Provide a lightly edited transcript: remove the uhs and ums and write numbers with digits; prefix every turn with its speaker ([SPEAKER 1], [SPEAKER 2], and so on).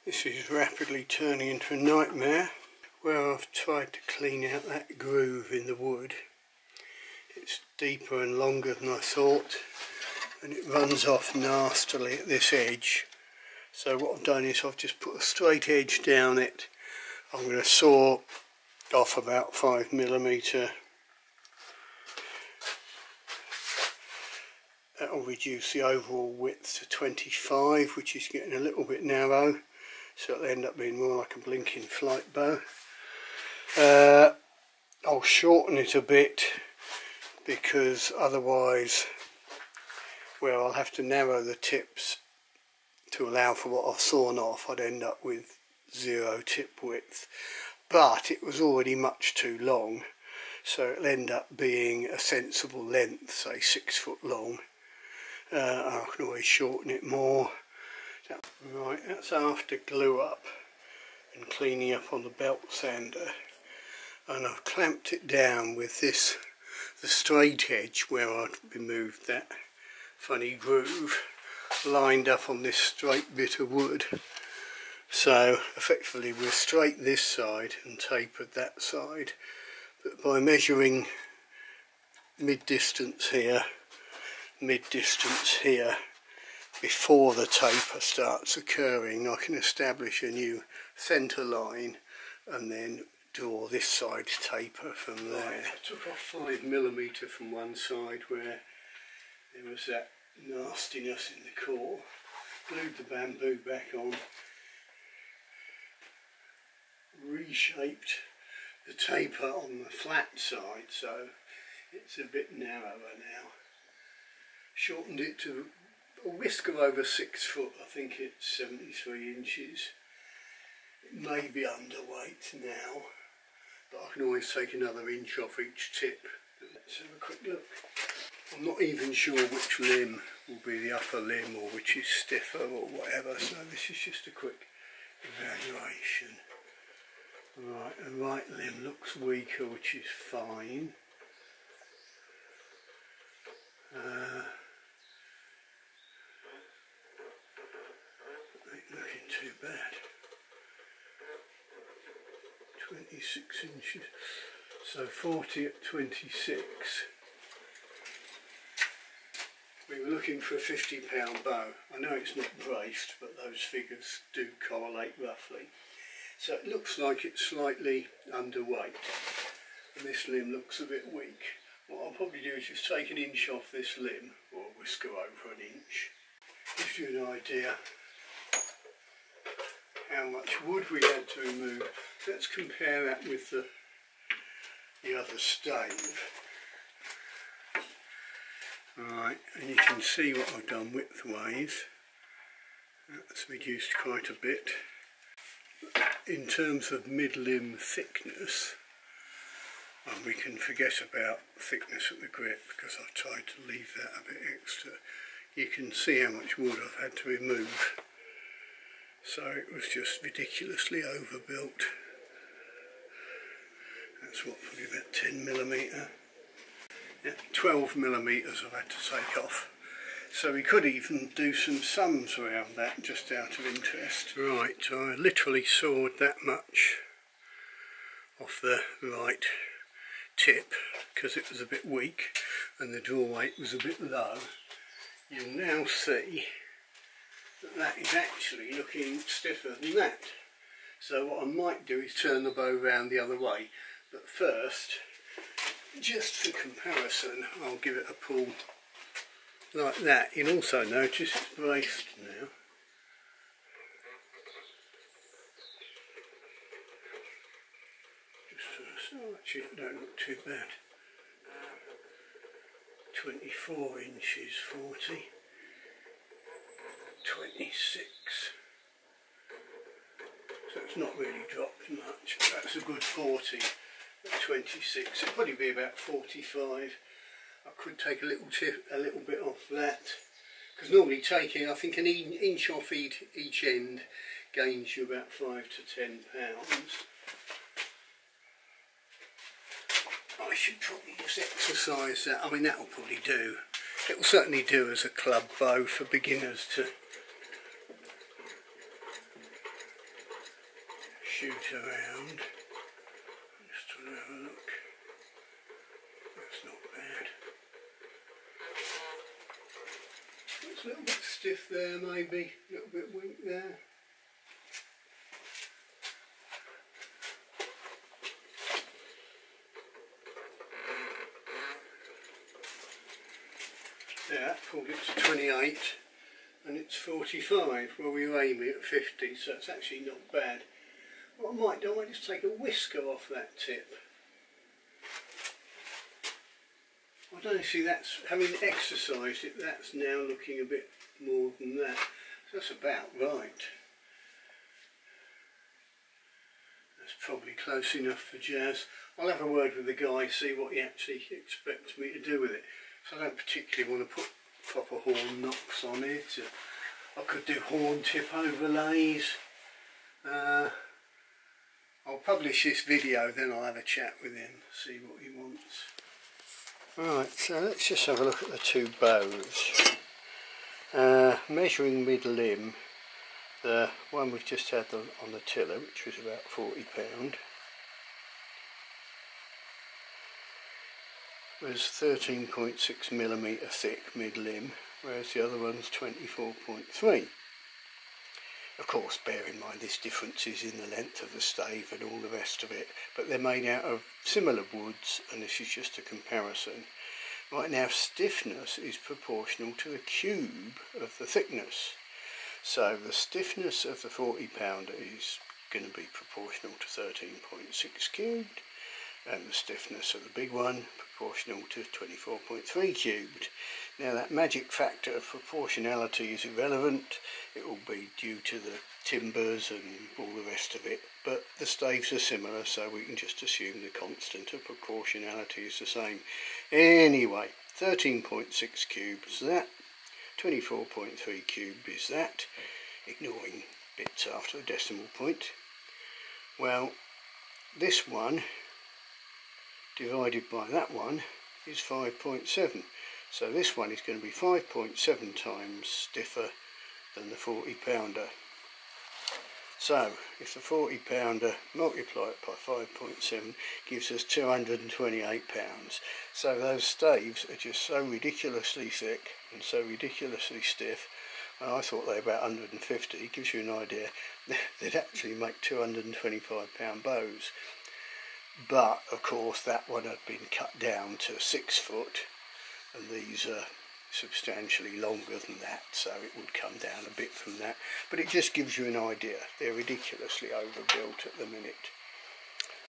[SPEAKER 1] This is rapidly turning into a nightmare where I've tried to clean out that groove in the wood. It's deeper and longer than I thought, and it runs off nastily at this edge. So what I've done is I've just put a straight edge down it. I'm going to saw off about 5mm. That'll reduce the overall width to 25, which is getting a little bit narrow, so it'll end up being more like a blinking flight bow. I'll shorten it a bit because otherwise, well, I'll have to narrow the tips to allow for what I've sawn off. I'd end up with 0 tip width, but it was already much too long, so it'll end up being a sensible length, say 6 foot long. I can always shorten it more. Right, that's after glue up and cleaning up on the belt sander, and I've clamped it down with this, the straight edge where I'd removed that funny groove, lined up on this straight bit of wood. So effectively we'll straight this side and tapered that side, but by measuring mid-distance here, before the taper starts occurring, I can establish a new centre line and then draw this side taper from there. Right, I took off 5mm from one side where there was that nastiness in the core, glued the bamboo back on, reshaped the taper on the flat side so it's a bit narrower now, shortened it to a whisker over 6 foot. I think it's 73 inches. It may be underweight now, but I can always take another inch off each tip. Let's have a quick look. I'm not even sure which limb will be the upper limb or which is stiffer or whatever, so this is just a quick evaluation. Right, the right limb looks weaker, which is fine. Ain't looking too bad. 26 inches, so 40 at 26. We were looking for a £50 bow. I know it's not braced, but those figures do correlate roughly. So it looks like it's slightly underweight, and this limb looks a bit weak. What I'll probably do is just take an inch off this limb, or a whisker over an inch. Gives you an idea how much wood we had to remove. Let's compare that with the other stave. Right, and you can see what I've done widthways. That's reduced quite a bit. In terms of mid-limb thickness, we can forget about thickness at the grip because I've tried to leave that a bit extra. You can see how much wood I've had to remove. So it was just ridiculously overbuilt. That's what, probably about 10mm. Yeah, 12mm I've had to take off. So we could even do some sums around that, just out of interest. Right, so I literally sawed that much off the right tip because it was a bit weak and the draw weight was a bit low. You'll now see that that is actually looking stiffer than that. So what I might do is turn the bow round the other way, but first, just for comparison, I'll give it a pull like that. You'll also notice it's braced now. So actually it don't look too bad. 24 inches 40. 26. So it's not really dropped much. That's a good 40 at 26. It'll probably be about 45. I could take a little bit off that, because normally taking, I think, an inch off each end gains you about 5 to 10 pounds. I should probably just exercise that. I mean, that'll probably do. It'll certainly do as a club bow for beginners to shoot around just to have a look. That's not bad. It's a little bit stiff there, maybe a little bit weak there. Yeah, pulled it to 28 and it's 45. Well, we were aiming at 50, so it's actually not bad. What I might do, I might just take a whisker off that tip. I don't know, see, that's, having exercised it, that's now looking a bit more than that. So that's about right. That's probably close enough for jazz. I'll have a word with the guy, see what he actually expects me to do with it. So I don't particularly want to put proper horn knocks on it. I could do horn tip overlays. I'll publish this video, then I'll have a chat with him, see what he wants. Right, so let's just have a look at the two bows. Measuring mid-limb, the one we've just had on the tiller, which was about £40, was 13.6mm thick mid-limb, whereas the other one's 24.3. Of course, bear in mind this difference is in the length of the stave and all the rest of it, but they're made out of similar woods, and this is just a comparison. Right now, stiffness is proportional to the cube of the thickness. So the stiffness of the 40 pounder is going to be proportional to 13.6 cubed, and the stiffness of the big one proportional to 24.3 cubed. Now that magic factor of proportionality is irrelevant. It will be due to the timbers and all the rest of it, but the staves are similar, so we can just assume the constant of proportionality is the same. Anyway, 13.6 cubes that, 24.3 cube is that, ignoring bits after the decimal point. Well, this one divided by that one is 5.7. So this one is going to be 5.7 times stiffer than the 40 pounder. So if the 40 pounder, multiply it by 5.7, gives us 228 pounds. So those staves are just so ridiculously thick and so ridiculously stiff. And I thought they were about 150. It gives you an idea. They'd actually make 225 pound bows. But of course that one had been cut down to 6 foot, and these are substantially longer than that, so it would come down a bit from that. But it just gives you an idea. They're ridiculously overbuilt at the minute.